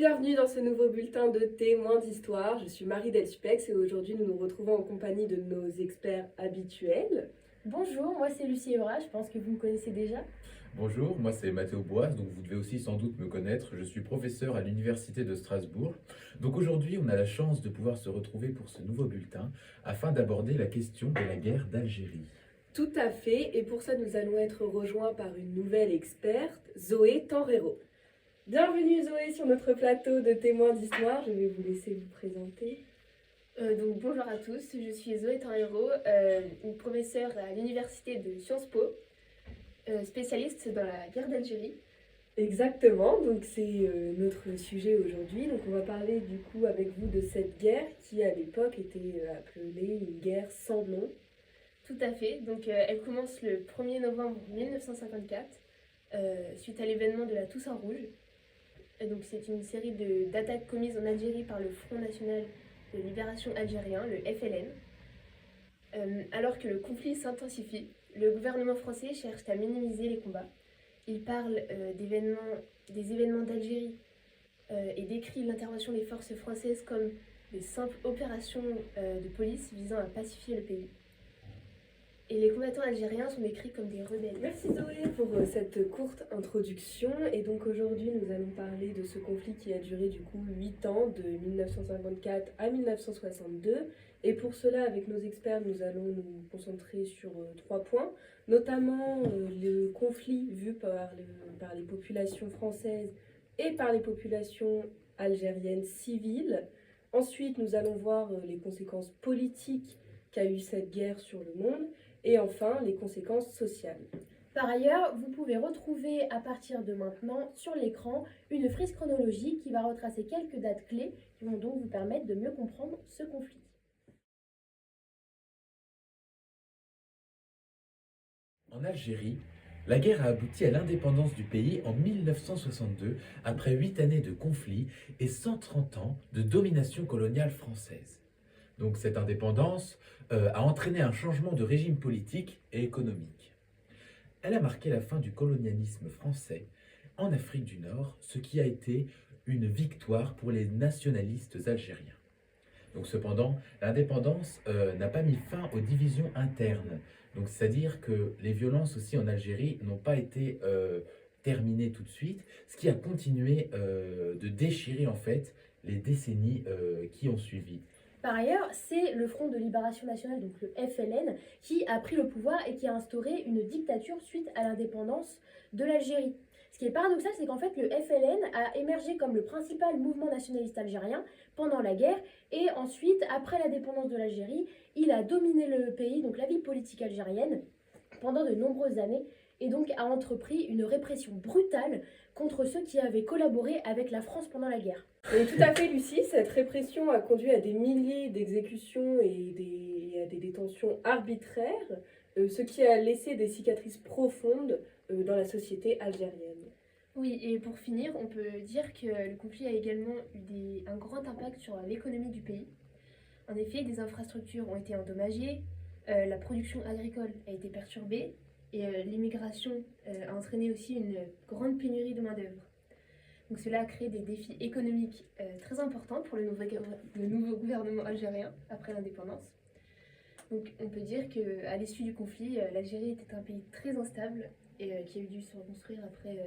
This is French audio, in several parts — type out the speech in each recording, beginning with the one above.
bienvenue dans ce nouveau bulletin de témoins d'histoire. Je suis Marie Delsupex et aujourd'hui nous nous retrouvons en compagnie de nos experts habituels. Bonjour, moi c'est Lucie Evra, je pense que vous me connaissez déjà. Bonjour, moi c'est Mathéo Boas, donc vous devez aussi sans doute me connaître. Je suis professeur à l'Université de Strasbourg. Donc aujourd'hui, on a la chance de pouvoir se retrouver pour ce nouveau bulletin afin d'aborder la question de la guerre d'Algérie. Tout à fait, et pour ça nous allons être rejoints par une nouvelle experte, Zoé Tanrero. Bienvenue Zoé sur notre plateau de témoins d'histoire, je vais vous laisser vous présenter. Donc bonjour à tous, je suis Zoé Tanrero, une professeure à l'Université de Sciences Po, spécialiste dans la guerre d'Algérie. Exactement, donc c'est notre sujet aujourd'hui. Donc on va parler du coup avec vous de cette guerre qui à l'époque était appelée une guerre sans nom. Tout à fait, donc elle commence le 1er novembre 1954, suite à l'événement de la Toussaint Rouge. Et donc c'est une série d'attaques commises en Algérie par le Front National de Libération Algérien, le FLN. Alors que le conflit s'intensifie, le gouvernement français cherche à minimiser les combats. Il parle des événements d'Algérie et décrit l'intervention des forces françaises comme des simples opérations de police visant à pacifier le pays. Et les combattants algériens sont décrits comme des rebelles. Merci Zoé pour cette courte introduction. Et donc aujourd'hui, nous allons parler de ce conflit qui a duré du coup 8 ans, de 1954 à 1962. Et pour cela, avec nos experts, nous allons nous concentrer sur 3 points, notamment le conflit vu par les populations françaises et par les populations algériennes civiles. Ensuite, nous allons voir les conséquences politiques qu'a eu cette guerre sur le monde. Et enfin, les conséquences sociales. Par ailleurs, vous pouvez retrouver à partir de maintenant sur l'écran une frise chronologique qui va retracer quelques dates clés qui vont donc vous permettre de mieux comprendre ce conflit. En Algérie, la guerre a abouti à l'indépendance du pays en 1962 après 8 années de conflit et 130 ans de domination coloniale française. Donc cette indépendance a entraîné un changement de régime politique et économique. Elle a marqué la fin du colonialisme français en Afrique du Nord, ce qui a été une victoire pour les nationalistes algériens. Donc cependant, l'indépendance n'a pas mis fin aux divisions internes. Donc c'est-à-dire que les violences aussi en Algérie n'ont pas été terminées tout de suite, ce qui a continué de déchirer en fait les décennies qui ont suivi. Par ailleurs, c'est le Front de Libération Nationale, donc le FLN, qui a pris le pouvoir et qui a instauré une dictature suite à l'indépendance de l'Algérie. Ce qui est paradoxal, c'est qu'en fait, le FLN a émergé comme le principal mouvement nationaliste algérien pendant la guerre, et ensuite, après l'indépendance de l'Algérie, il a dominé le pays, donc la vie politique algérienne, pendant de nombreuses années, et donc a entrepris une répression brutale contre ceux qui avaient collaboré avec la France pendant la guerre. Et tout à fait, Lucie, cette répression a conduit à des milliers d'exécutions et à des détentions arbitraires, ce qui a laissé des cicatrices profondes dans la société algérienne. Oui, et pour finir, on peut dire que le conflit a également eu un grand impact sur l'économie du pays. En effet, des infrastructures ont été endommagées, la production agricole a été perturbée et l'immigration a entraîné aussi une grande pénurie de main-d'œuvre. Donc cela a créé des défis économiques très importants pour le nouveau gouvernement algérien après l'indépendance. Donc on peut dire qu'à l'issue du conflit, l'Algérie était un pays très instable et qui a dû se reconstruire après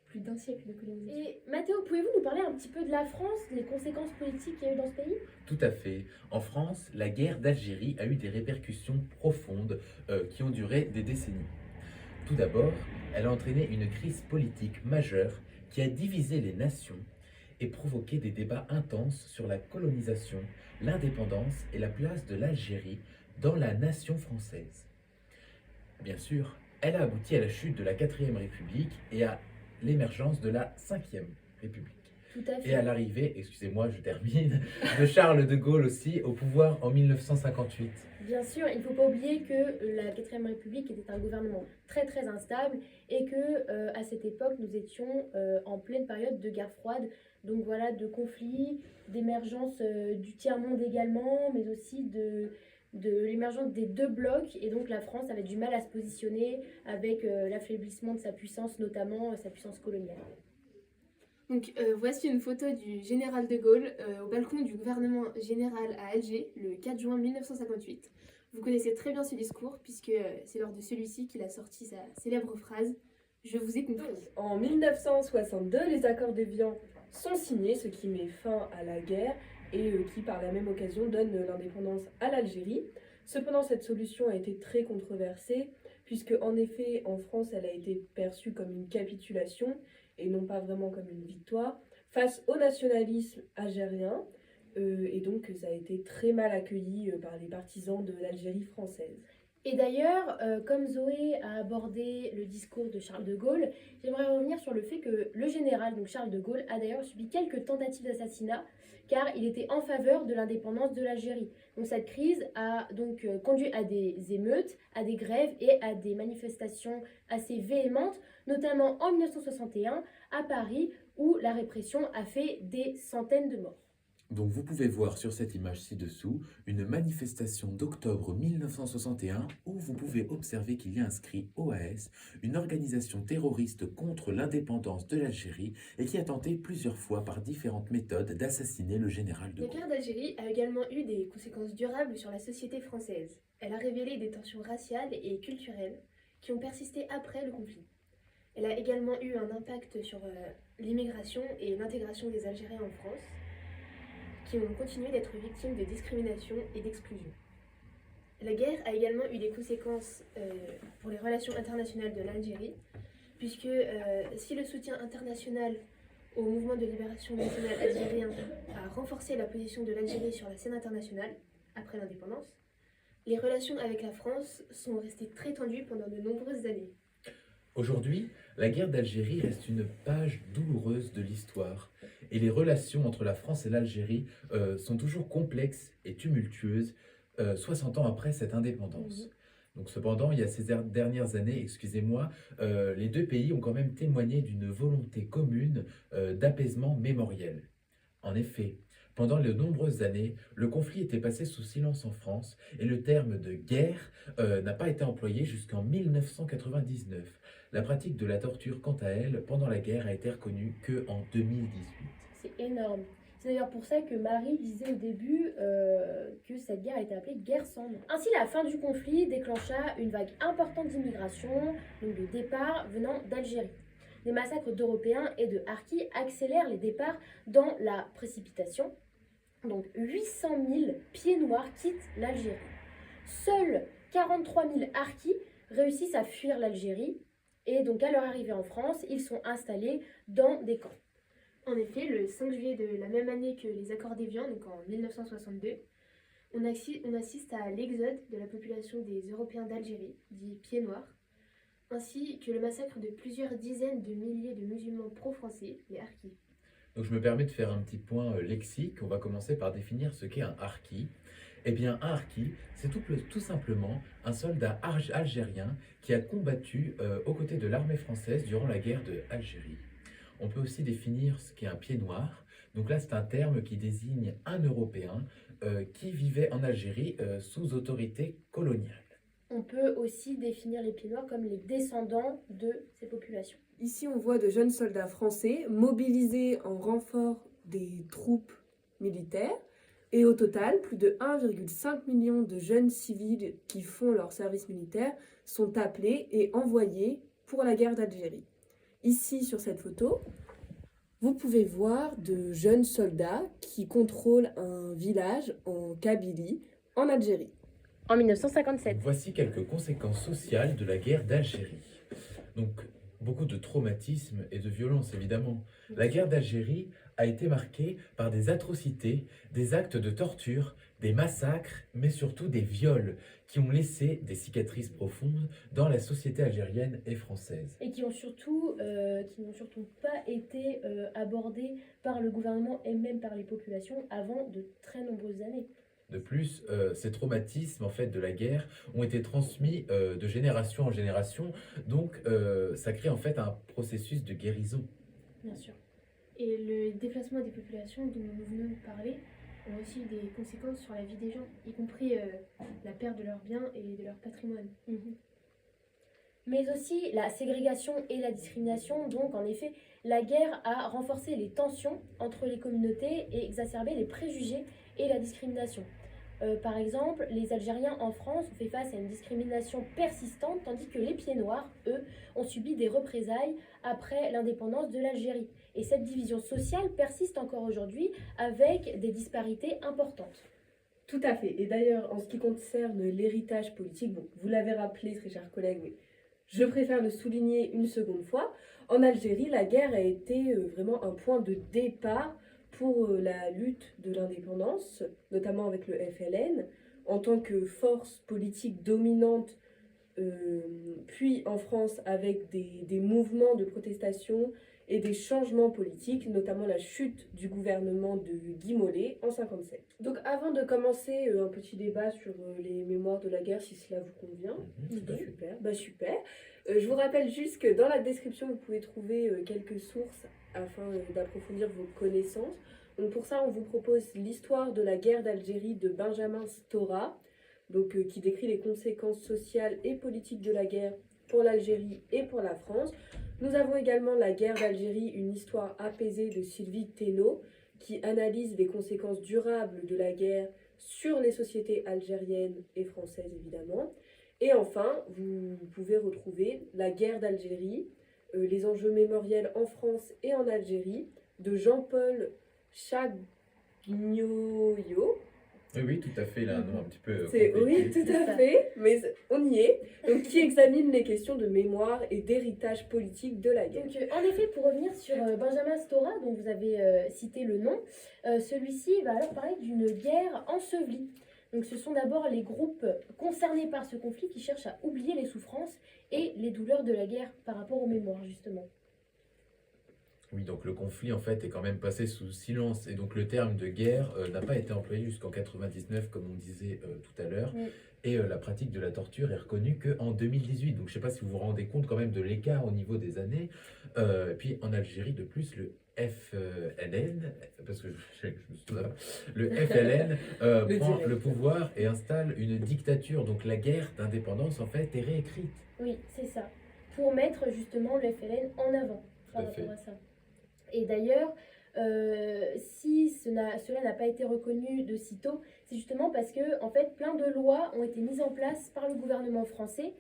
plus d'un siècle de colonisation. Et Mathéo, pouvez-vous nous parler un petit peu de la France, des conséquences politiques qu'il y a eu dans ce pays ? Tout à fait. En France, la guerre d'Algérie a eu des répercussions profondes qui ont duré des décennies. Tout d'abord, elle a entraîné une crise politique majeure qui a divisé les nations et provoqué des débats intenses sur la colonisation, l'indépendance et la place de l'Algérie dans la nation française. Bien sûr, elle a abouti à la chute de la 4e République et à l'émergence de la 5e République. Tout à fait. Et à l'arrivée, excusez-moi, je termine, de Charles de Gaulle aussi au pouvoir en 1958. Bien sûr, il ne faut pas oublier que la 4e République était un gouvernement très très instable et que à cette époque nous étions en pleine période de guerre froide, donc voilà, de conflits, d'émergence du tiers-monde également, mais aussi de l'émergence des deux blocs, et donc la France avait du mal à se positionner avec l'affaiblissement de sa puissance, notamment sa puissance coloniale. Donc voici une photo du général de Gaulle au balcon du gouvernement général à Alger le 4 juin 1958. Vous connaissez très bien ce discours puisque c'est lors de celui-ci qu'il a sorti sa célèbre phrase « Je vous ai compris ». En 1962, les accords d'Évian sont signés, ce qui met fin à la guerre et qui, par la même occasion, donne l'indépendance à l'Algérie. Cependant, cette solution a été très controversée, puisque, en effet, en France, elle a été perçue comme une capitulation et non pas vraiment comme une victoire face au nationalisme algérien. Et donc, ça a été très mal accueilli par les partisans de l'Algérie française. Et d'ailleurs, comme Zoé a abordé le discours de Charles de Gaulle, j'aimerais revenir sur le fait que le général, donc Charles de Gaulle, a d'ailleurs subi quelques tentatives d'assassinat car il était en faveur de l'indépendance de l'Algérie. Donc cette crise a donc conduit à des émeutes, à des grèves et à des manifestations assez véhémentes, notamment en 1961 à Paris où la répression a fait des centaines de morts. Donc vous pouvez voir sur cette image ci-dessous une manifestation d'octobre 1961 où vous pouvez observer qu'il y a inscrit OAS, une organisation terroriste contre l'indépendance de l'Algérie et qui a tenté plusieurs fois par différentes méthodes d'assassiner le général de La Gaulle. guerre d'Algérie a également eu des conséquences durables sur la société française. Elle a révélé des tensions raciales et culturelles qui ont persisté après le conflit. Elle a également eu un impact sur l'immigration et l'intégration des Algériens en France, qui ont continué d'être victimes de discrimination et d'exclusion. La guerre a également eu des conséquences pour les relations internationales de l'Algérie, puisque si le soutien international au mouvement de libération nationale algérien a renforcé la position de l'Algérie sur la scène internationale après l'indépendance, les relations avec la France sont restées très tendues pendant de nombreuses années. Aujourd'hui, la guerre d'Algérie reste une page douloureuse de l'histoire et les relations entre la France et l'Algérie sont toujours complexes et tumultueuses 60 ans après cette indépendance. Donc, cependant, il y a ces dernières années, excusez-moi, les deux pays ont quand même témoigné d'une volonté commune d'apaisement mémoriel. En effet, pendant de nombreuses années, le conflit était passé sous silence en France et le terme de guerre n'a pas été employé jusqu'en 1999. La pratique de la torture, quant à elle, pendant la guerre a été reconnue qu'en 2018. C'est énorme. C'est d'ailleurs pour ça que Marie disait au début que cette guerre a été appelée guerre sans nom. Ainsi, la fin du conflit déclencha une vague importante d'immigration, donc de départ venant d'Algérie. Les massacres d'Européens et de Harkis accélèrent les départs dans la précipitation. Donc 800 000 pieds noirs quittent l'Algérie. Seuls 43 000 Harkis réussissent à fuir l'Algérie et donc à leur arrivée en France, ils sont installés dans des camps. En effet, le 5 juillet de la même année que les accords d'Évian, donc en 1962, on assiste à l'exode de la population des Européens d'Algérie, dits pieds noirs, ainsi que le massacre de plusieurs dizaines de milliers de musulmans pro-français, les Harkis. Donc je me permets de faire un petit point lexique. On va commencer par définir ce qu'est un harki. Eh bien, un harki, c'est tout simplement un soldat algérien qui a combattu aux côtés de l'armée française durant la guerre d'Algérie. On peut aussi définir ce qu'est un pied noir. Donc là, c'est un terme qui désigne un Européen qui vivait en Algérie sous autorité coloniale. On peut aussi définir les pieds noirs comme les descendants de ces populations. Ici, on voit de jeunes soldats français mobilisés en renfort des troupes militaires. Et au total, plus de 1,5 million de jeunes civils qui font leur service militaire sont appelés et envoyés pour la guerre d'Algérie. Ici, sur cette photo, vous pouvez voir de jeunes soldats qui contrôlent un village en Kabylie, en Algérie. En 1957. Voici quelques conséquences sociales de la guerre d'Algérie. Donc, beaucoup de traumatisme et de violence, évidemment. La guerre d'Algérie a été marquée par des atrocités, des actes de torture, des massacres, mais surtout des viols qui ont laissé des cicatrices profondes dans la société algérienne et française. Et qui n'ont surtout pas été abordés par le gouvernement et même par les populations avant de très nombreuses années. De plus, ces traumatismes en fait, de la guerre ont été transmis de génération en génération, donc ça crée en fait un processus de guérison. Bien sûr. Et le déplacement des populations dont nous venons de parler ont aussi des conséquences sur la vie des gens, y compris la perte de leurs biens et de leur patrimoine. Mais aussi la ségrégation et la discrimination. Donc, en effet, la guerre a renforcé les tensions entre les communautés et exacerbé les préjugés et la discrimination. Par exemple, les Algériens en France ont fait face à une discrimination persistante, tandis que les Pieds Noirs, eux, ont subi des représailles après l'indépendance de l'Algérie. Et cette division sociale persiste encore aujourd'hui avec des disparités importantes. Tout à fait. Et d'ailleurs, en ce qui concerne l'héritage politique, bon, vous l'avez rappelé, très chers collègues, mais je préfère le souligner une seconde fois. En Algérie, la guerre a été vraiment un point de départ pour la lutte de l'indépendance, notamment avec le FLN, en tant que force politique dominante, puis en France avec des mouvements de protestation et des changements politiques, notamment la chute du gouvernement de Guy Mollet en 1957. Donc avant de commencer un petit débat sur les mémoires de la guerre, si cela vous convient, Tout à fait. super. Je vous rappelle juste que dans la description, vous pouvez trouver quelques sources afin d'approfondir vos connaissances. Donc pour ça, on vous propose l'histoire de la guerre d'Algérie de Benjamin Stora, donc, qui décrit les conséquences sociales et politiques de la guerre pour l'Algérie et pour la France. Nous avons également la guerre d'Algérie, une histoire apaisée de Sylvie Thénault, qui analyse les conséquences durables de la guerre sur les sociétés algériennes et françaises évidemment. Et enfin, vous pouvez retrouver la guerre d'Algérie, les enjeux mémoriels en France et en Algérie, de Jean-Paul Chagnoyo. Oui, tout à fait, il a un nom un petit peu Oui, compliqué. tout à fait, mais on y est. Donc, qui examine les questions de mémoire et d'héritage politique de la guerre. Donc, en effet, pour revenir sur Benjamin Stora, dont vous avez cité le nom, celui-ci va alors parler d'une guerre ensevelie. Donc, ce sont d'abord les groupes concernés par ce conflit qui cherchent à oublier les souffrances et les douleurs de la guerre par rapport aux mémoires, justement. Oui, donc le conflit en fait est quand même passé sous silence et donc le terme de guerre n'a pas été employé jusqu'en 99 comme on disait tout à l'heure. Oui. Et la pratique de la torture est reconnue qu'en 2018. Donc je ne sais pas si vous vous rendez compte quand même de l'écart au niveau des années. Et puis en Algérie de plus le FLN, parce que je me souviens, le FLN prend le pouvoir et installe une dictature. Donc la guerre d'indépendance en fait est réécrite. Oui, c'est ça. Pour mettre justement le FLN en avant par Tout à fait. rapport à ça. Et d'ailleurs, si cela n'a pas été reconnu de sitôt, c'est justement parce que en fait, plein de lois ont été mises en place par le gouvernement français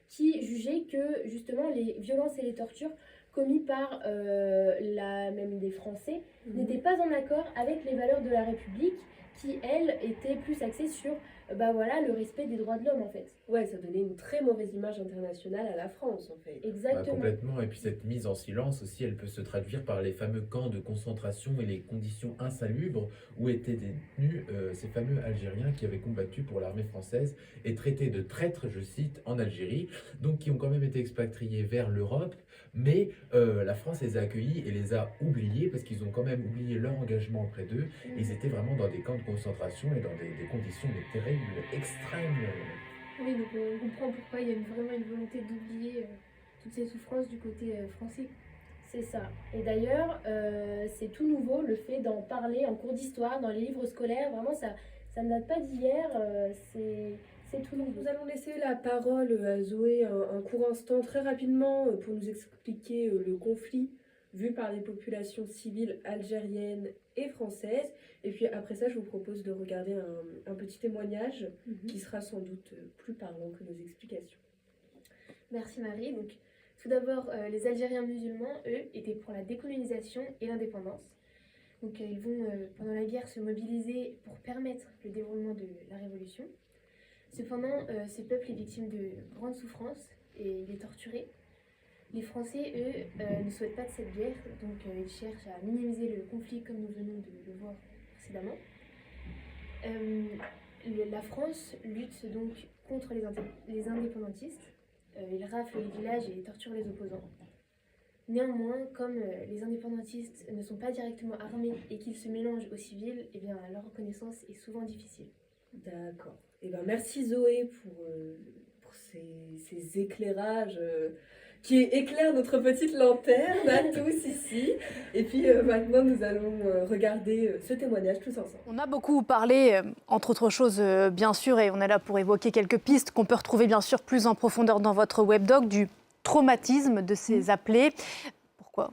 qui jugeaient que justement les violences et les tortures commises par même des Français n'étaient pas en accord avec les valeurs de la République qui, elles, étaient plus axées sur le respect des droits de l'homme en fait. Ouais, ça donnait une très mauvaise image internationale à la France en fait. Exactement. Complètement. Et puis cette mise en silence aussi, elle peut se traduire par les fameux camps de concentration et les conditions insalubres où étaient détenus ces fameux Algériens qui avaient combattu pour l'armée française et traités de traîtres, je cite, en Algérie, donc qui ont quand même été expatriés vers l'Europe. Mais la France les a accueillis et les a oubliés parce qu'ils ont quand même oublié leur engagement auprès d'eux. Ils étaient vraiment dans des camps de concentration et dans des conditions terribles, extrêmes. Oui, donc on comprend pourquoi il y a vraiment une volonté d'oublier toutes ces souffrances du côté français. C'est ça. Et d'ailleurs, c'est tout nouveau le fait d'en parler en cours d'histoire, dans les livres scolaires. Vraiment, ça ne date pas d'hier. C'est tout nouveau. Nous allons laisser la parole à Zoé un court instant, très rapidement, pour nous expliquer le conflit vu par les populations civiles algériennes et françaises. Et puis après ça, je vous propose de regarder un petit témoignage qui sera sans doute plus parlant que nos explications. Merci Marie. Donc, tout d'abord, les Algériens musulmans, eux, étaient pour la décolonisation et l'indépendance. Donc ils vont, pendant la guerre, se mobiliser pour permettre le déroulement de la révolution. Cependant, ce peuple est victime de grandes souffrances et il est torturé. Les Français, eux, ne souhaitent pas de cette guerre, donc ils cherchent à minimiser le conflit comme nous venons de le voir précédemment. La France lutte donc contre les indépendantistes. Ils raflent les villages et torturent les opposants. Néanmoins, comme les indépendantistes ne sont pas directement armés et qu'ils se mélangent aux civils, eh bien, leur reconnaissance est souvent difficile. D'accord. Eh ben, merci Zoé pour ces éclairages qui éclairent notre petite lanterne à tous ici. Et puis maintenant, nous allons regarder ce témoignage tous ensemble. On a beaucoup parlé, entre autres choses, bien sûr, et on est là pour évoquer quelques pistes qu'on peut retrouver bien sûr plus en profondeur dans votre webdoc, du traumatisme de ces appelés. Pourquoi ?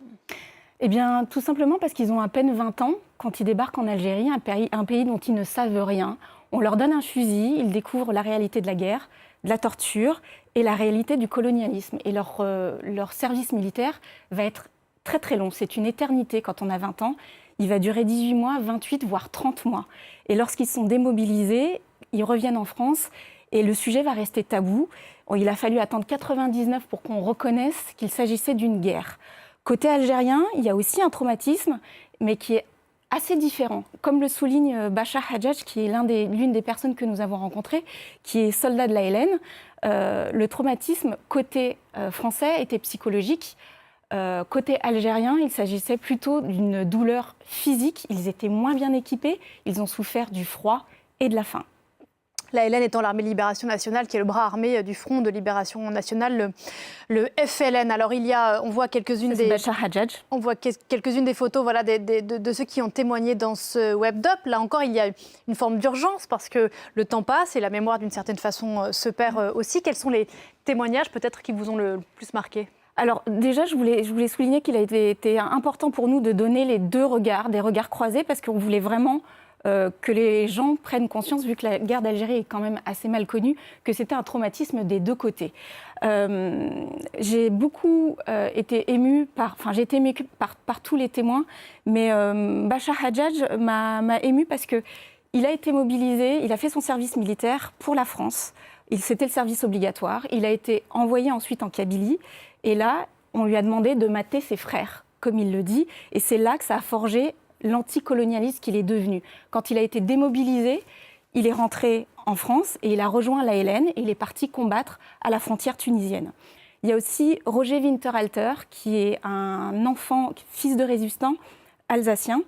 Eh bien, tout simplement parce qu'ils ont à peine 20 ans quand ils débarquent en Algérie, un pays dont ils ne savent rien. On leur donne un fusil, ils découvrent la réalité de la guerre, de la torture et la réalité du colonialisme. Et leur service militaire va être très très long. C'est une éternité quand on a 20 ans. Il va durer 18 mois, 28, voire 30 mois. Et lorsqu'ils sont démobilisés, ils reviennent en France et le sujet va rester tabou. Il a fallu attendre 99 pour qu'on reconnaisse qu'il s'agissait d'une guerre. Côté algérien, il y a aussi un traumatisme, mais qui est assez différent. Comme le souligne Bachar Hadjadj, qui est l'une des personnes que nous avons rencontrées, qui est soldat de l'ALN, le traumatisme côté français était psychologique. Côté algérien, il s'agissait plutôt d'une douleur physique. Ils étaient moins bien équipés, ils ont souffert du froid et de la faim. L'ALN étant l'Armée de Libération Nationale, qui est le bras armé du Front de Libération Nationale, le FLN. Alors on voit quelques-unes des... Bachar Hadjadj. On voit quelques-unes des photos voilà, de ceux qui ont témoigné dans ce webdoc. Là encore, il y a une forme d'urgence parce que le temps passe et la mémoire, d'une certaine façon, se perd aussi. Quels sont les témoignages peut-être qui vous ont le plus marqué ? Alors déjà, je voulais souligner qu'il a été important pour nous de donner les deux regards, des regards croisés, parce qu'on voulait vraiment que les gens prennent conscience, vu que la guerre d'Algérie est quand même assez mal connue, que c'était un traumatisme des deux côtés. J'ai beaucoup été émue j'ai été émue par tous les témoins, mais Bachar Hadjadj m'a émue parce qu'il a été mobilisé, il a fait son service militaire pour la France. C'était le service obligatoire. Il a été envoyé ensuite en Kabylie. Et là, on lui a demandé de mater ses frères, comme il le dit. Et c'est là que ça a forgé l'anticolonialiste qu'il est devenu. Quand il a été démobilisé, il est rentré en France et il a rejoint l'ALN et il est parti combattre à la frontière tunisienne. Il y a aussi Roger Winterhalter, qui est un enfant, fils de résistant alsacien,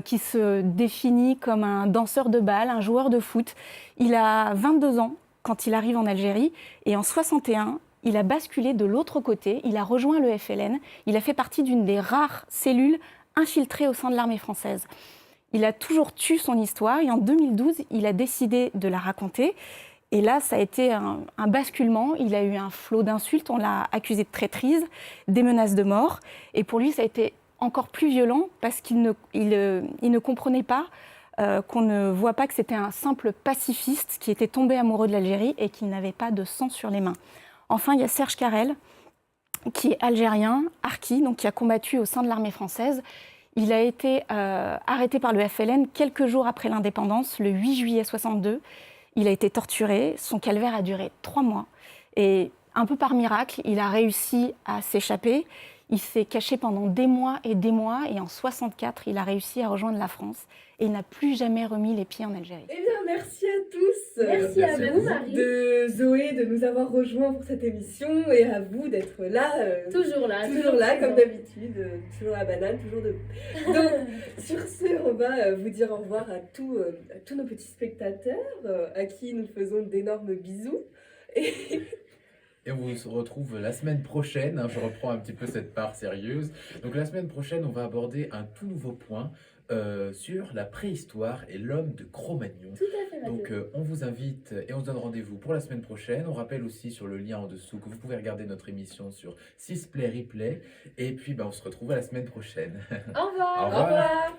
qui se définit comme un danseur de bal, un joueur de foot. Il a 22 ans quand il arrive en Algérie et en 61, il a basculé de l'autre côté, il a rejoint le FLN, il a fait partie d'une des rares cellules infiltrées au sein de l'armée française. Il a toujours tué son histoire et en 2012, il a décidé de la raconter. Et là, ça a été un basculement. Il a eu un flot d'insultes, on l'a accusé de traîtrise, des menaces de mort. Et pour lui, ça a été encore plus violent parce qu'il ne comprenait pas qu'on ne voit pas que c'était un simple pacifiste qui était tombé amoureux de l'Algérie et qu'il n'avait pas de sang sur les mains. Enfin, il y a Serge Carrel, qui est algérien, harki, donc qui a combattu au sein de l'armée française. Il a été arrêté par le FLN quelques jours après l'indépendance, le 8 juillet 62. Il a été torturé, son calvaire a duré 3 mois. Et un peu par miracle, il a réussi à s'échapper. Il s'est caché pendant des mois, et en 64, il a réussi à rejoindre la France. Et il n'a plus jamais remis les pieds en Algérie. Eh bien, merci à tous. Merci à vous, Marie. De Zoé de nous avoir rejoints pour cette émission et à vous d'être là. Toujours là. Toujours là, comme d'habitude. Toujours la banane, toujours de... Donc, sur ce, on va vous dire au revoir à tous nos petits spectateurs, à qui nous faisons d'énormes bisous. Et on se retrouve la semaine prochaine, je reprends un petit peu cette part sérieuse. Donc la semaine prochaine, on va aborder un tout nouveau point sur la préhistoire et l'homme de Cro-Magnon. Tout à fait, Mathieu. Donc on vous invite et on se donne rendez-vous pour la semaine prochaine. On rappelle aussi sur le lien en dessous que vous pouvez regarder notre émission sur Sisplay Replay. Et puis on se retrouve à la semaine prochaine. Au revoir. Au revoir.